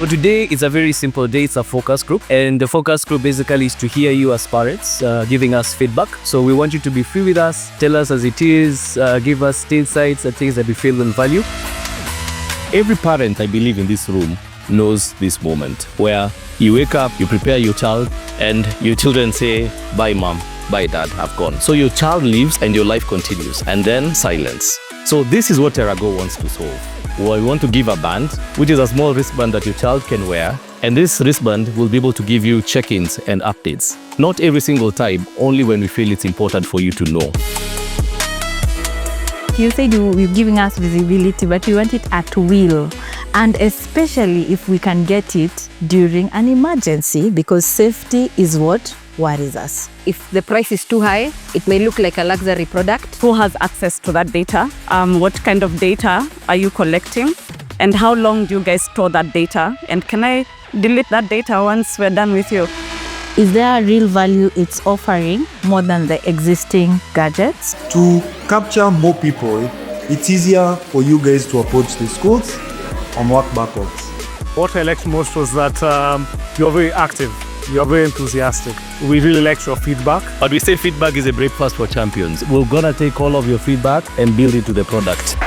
So today is a very simple day. It's a focus group, and the focus group basically is to hear you as parents, giving us feedback. So we want you to be free with us, tell us as it is, give us insights and things that we feel and value. Every parent, I believe, in this room knows this moment where you wake up, you prepare your child, and your children say, "Bye, mom, bye, dad, I've gone." So your child leaves and your life continues, and then silence. So this is what Terra wants to solve. Well, we want to give a band, which is a small wristband that your child can wear. And this wristband will be able to give you check-ins and updates. Not every single time, only when we feel it's important for you to know. You said you're giving us visibility, but we want it at will. And especially if we can get it during an emergency, because safety is what worries us. If the price is too high, it may look like a luxury product. Who has access to that data? What kind of data are you collecting? And how long do you guys store that data? And can I delete that data once we're done with you? Is there a real value it's offering more than the existing gadgets? To capture more people, it's easier for you guys to approach the schools and work backwards. What I liked most was that you're very active. You're very enthusiastic. We really liked your feedback. But we say feedback is a breakfast for champions. We're gonna take all of your feedback and build it to the product.